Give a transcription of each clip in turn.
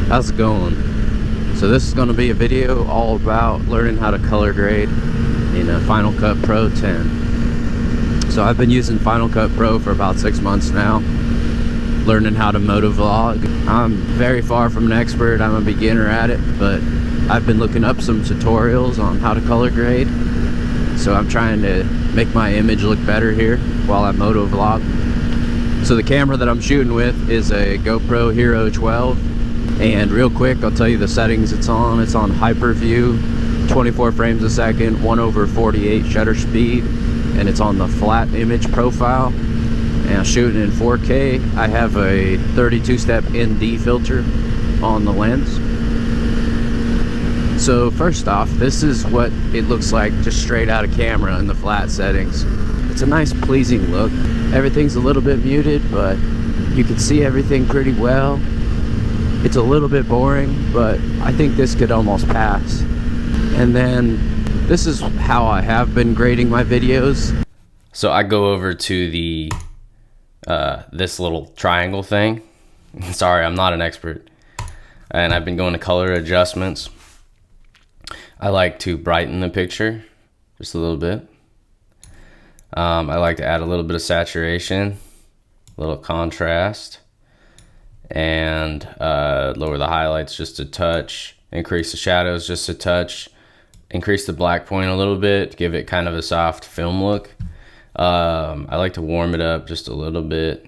How's it going? So this is going to be a video all about learning how to color grade in Final Cut Pro 10. So I've been using Final Cut Pro for about 6 months now, learning how to motovlog. I'm very far from an expert. I'm a beginner at it, but I've been looking up some tutorials on how to color grade. So I'm trying to make my image look better here while I motovlog. So the camera that I'm shooting with is a GoPro Hero 12. And real quick, I'll tell you the settings it's on. It's on hyper view, 24 frames a second, 1/48 shutter speed, and it's on the flat image profile. And I'm shooting in 4K. I have a 32-step ND filter on the lens. So first off, this is what it looks like just straight out of camera in the flat settings. It's a nice, pleasing look. Everything's a little bit muted, but you can see everything pretty well. It's a little bit boring, but I think this could almost pass. And then this is how I have been grading my videos. So I go over to the this little triangle thing. Sorry, I'm not an expert. And I've been going to color adjustments. I like to brighten the picture just a little bit. I like to add a little bit of saturation, a little contrast, and lower the highlights just a touch, increase the shadows just a touch, increase the black point a little bit, give it kind of a soft film look. I like to warm it up just a little bit,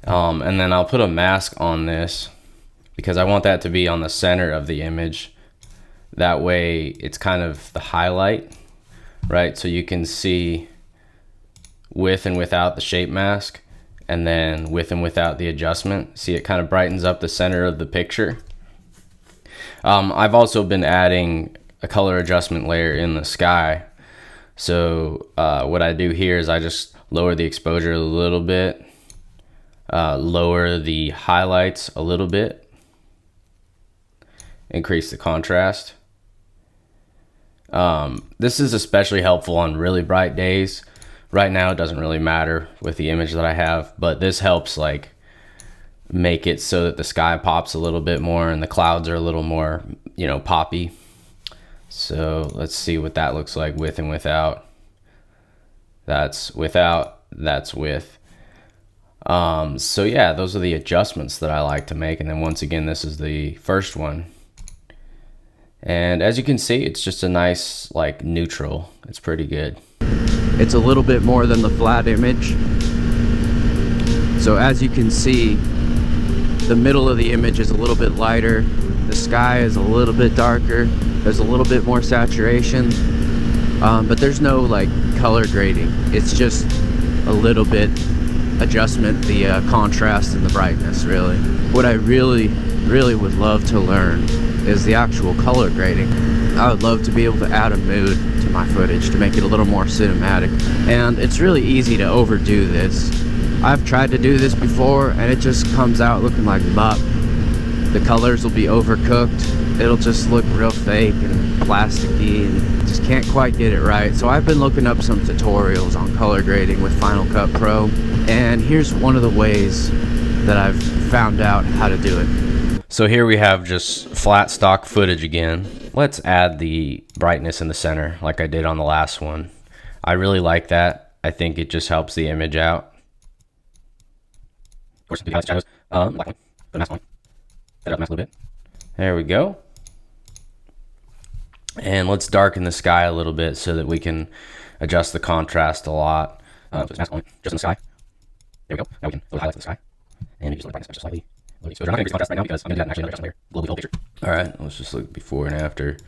and then I'll put a mask on this because I want that to be on the center of the image. That way it's kind of the highlight, right? So you can see with and without the shape mask, and then with and without the adjustment. See, it kind of brightens up the center of the picture. I've also been adding a color adjustment layer in the sky. So what I do here is I just lower the exposure a little bit, lower the highlights a little bit, increase the contrast. This is especially helpful on really bright days. Right now it doesn't really matter with the image that I have, but this helps like make it so that the sky pops a little bit more and the clouds are a little more, you know, poppy. So let's see what that looks like with and without. That's without, that's with. So yeah, those are the adjustments that I like to make. And then once again, this is the first one. And as you can see, it's just a nice like neutral. It's pretty good. It's a little bit more than the flat image. So as you can see, the middle of the image is a little bit lighter. The sky is a little bit darker. There's a little bit more saturation, but there's no like color grading. It's just a little bit adjustment, the contrast and the brightness, really. What I really would love to learn is the actual color grading. I would love to be able to add a mood to my footage to make it a little more cinematic. And it's really easy to overdo this. I've tried to do this before and it just comes out looking like muck. The colors will be overcooked. It'll just look real fake and plasticky and just can't quite get it right. So I've been looking up some tutorials on color grading with Final Cut Pro. And here's one of the ways that I've found out how to do it. So here we have just flat stock footage again. Let's add the brightness in the center like I did on the last one. I really like that. I think it just helps the image out. Of course, the shadows. Black one. Put a mask on. Set up the mask a little bit. There we go. And let's darken the sky a little bit so that we can adjust the contrast a lot. Put this mask on just in the sky. There we go. Now we can load highlights in the sky. And maybe just lower the brightness just slightly. So I'm not going to increase the contrast right now because I'm going to do that in actually another adjustment layer. Globally whole picture. All right, let's just look before and after.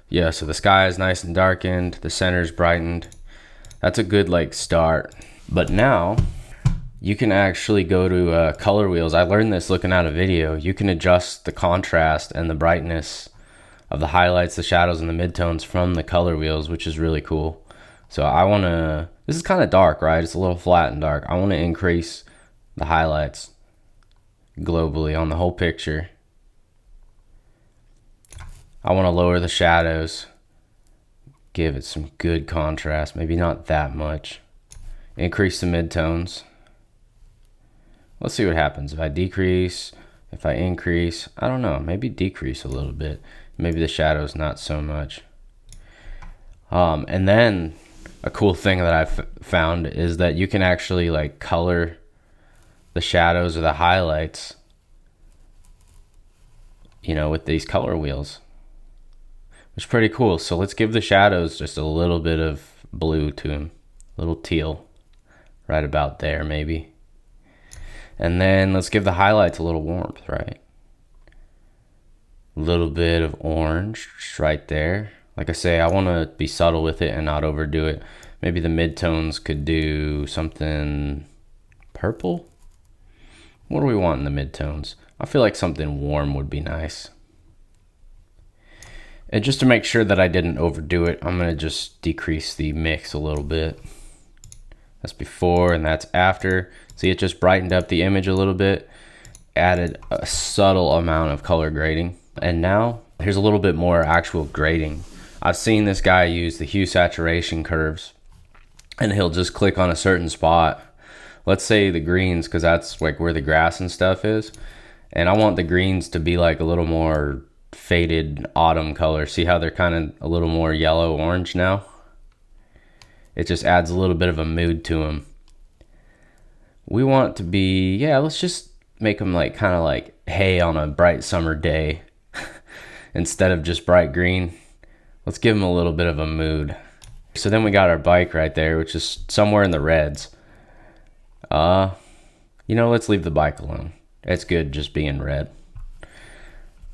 Yeah, so the sky is nice and darkened. The center's brightened. That's a good like start. But now you can actually go to color wheels. I learned this looking at a video. You can adjust the contrast and the brightness of the highlights, the shadows, and the midtones from the color wheels, which is really cool. So I want to, this is kind of dark, right? It's a little flat and dark. I want to increase the highlights globally on the whole picture. I want to lower the shadows, give it some good contrast, maybe not that much. Increase the midtones. Let's see what happens if I decrease, If I increase, I don't know, maybe decrease a little bit. Maybe the shadows not so much. And then a cool thing that I've found is that you can actually like color the shadows or the highlights, you know, with these color wheels, which is pretty cool. So let's give the shadows just a little bit of blue to them, a little teal, right about there maybe. And then let's give the highlights a little warmth, right? A little bit of orange right there. Like I say, I want to be subtle with it and not overdo it. Maybe the midtones could do something purple. What do we want in the midtones? I feel like something warm would be nice. And just to make sure that I didn't overdo it, I'm going to just decrease the mix a little bit. That's before and that's after. See, it just brightened up the image a little bit, added a subtle amount of color grading. And now here's a little bit more actual grading. I've seen this guy use the hue saturation curves, and he'll just click on a certain spot. Let's say the greens, because that's like where the grass and stuff is. And I want the greens to be like a little more faded autumn color. See how they're kind of a little more yellow orange now? It just adds a little bit of a mood to them. We want to be, yeah, let's just make them like kind of like hay on a bright summer day instead of just bright green. Let's give them a little bit of a mood. So then we got our bike right there, which is somewhere in the reds. You know, let's leave the bike alone. It's good just being red.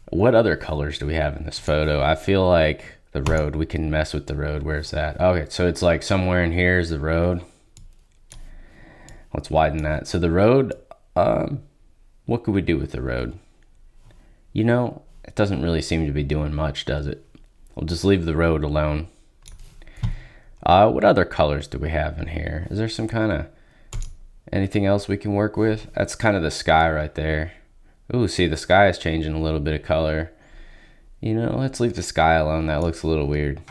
What other colors do we have in this photo? I feel like the road, we can mess with the road. Where's that? Okay, so it's like somewhere in here is the road. Let's widen that. So the road, what could we do with the road? You know, it doesn't really seem to be doing much, does it? We'll just leave the road alone. What other colors do we have in here? Is there some kind of anything else we can work with? That's kind of the sky right there. Ooh, see, the sky is changing a little bit of color. You know, let's leave the sky alone. That looks a little weird.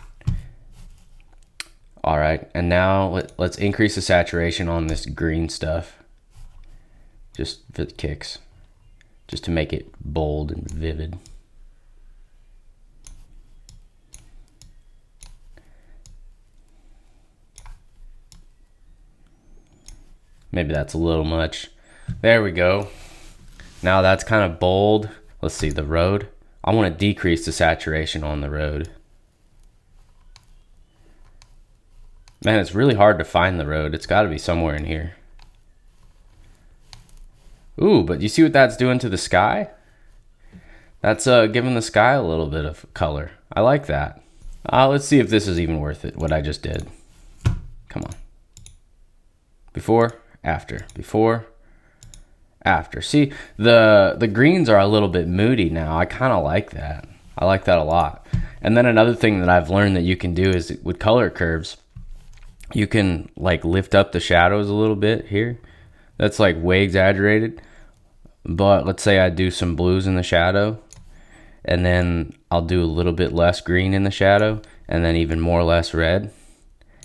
All right, and now let's increase the saturation on this green stuff. Just for the kicks. Just to make it bold and vivid. Maybe that's a little much. There we go. Now that's kind of bold. Let's see, the road. I want to decrease the saturation on the road. Man, it's really hard to find the road. It's got to be somewhere in here. Ooh, but you see what that's doing to the sky? That's giving the sky a little bit of color. I like that. Let's see if this is even worth it, what I just did. Come on. Before, after, before, after. See, the greens are a little bit moody now. I kind of like that. I like that a lot. And then another thing that I've learned that you can do is with color curves, you can like lift up the shadows a little bit here. That's like way exaggerated. But let's say I do some blues in the shadow, and then I'll do a little bit less green in the shadow, and then even more less red.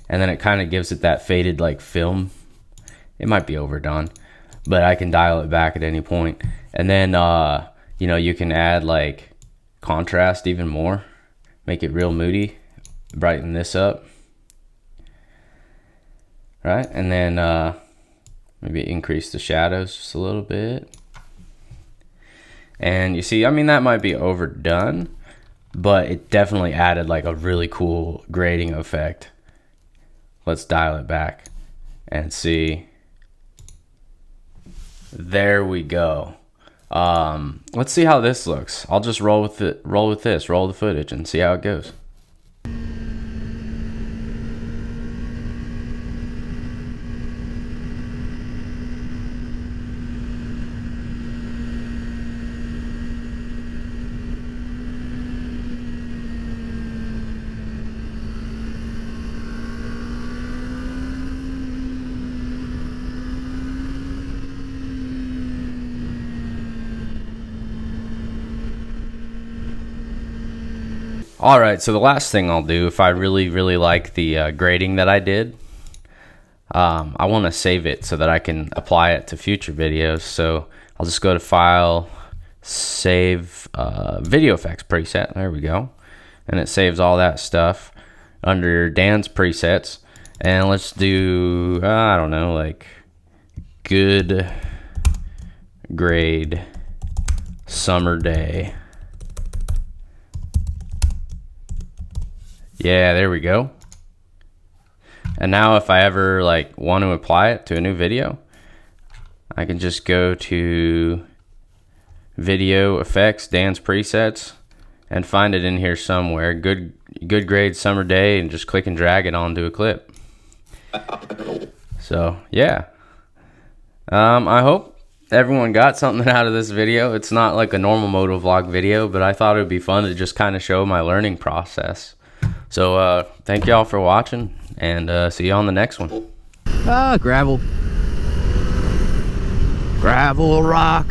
And then it kind of gives it that faded like film. It might be overdone, but I can dial it back at any point. And then, you know, you can add like contrast even more, make it real moody, brighten this up. Right, and then maybe increase the shadows just a little bit. And you see, I mean, that might be overdone, but it definitely added like a really cool grading effect. Let's dial it back and see. There we go. Let's see how this looks. I'll just roll with it, roll the footage and see how it goes. All right, so the last thing I'll do, if I really, really like the grading that I did, I want to save it so that I can apply it to future videos. So I'll just go to File, save video effects preset. There we go. And it saves all that stuff under Dan's presets. And let's do, I don't know, like good grade summer day. Yeah, there we go. And now if I ever like want to apply it to a new video, I can just go to video effects, Dan's presets, and find it in here somewhere. Good grade summer day, and just click and drag it onto a clip. So yeah, I hope everyone got something out of this video. It's not like a normal motovlog video, but I thought it would be fun to just kind of show my learning process. So thank y'all for watching, and see you on the next one. Gravel rock.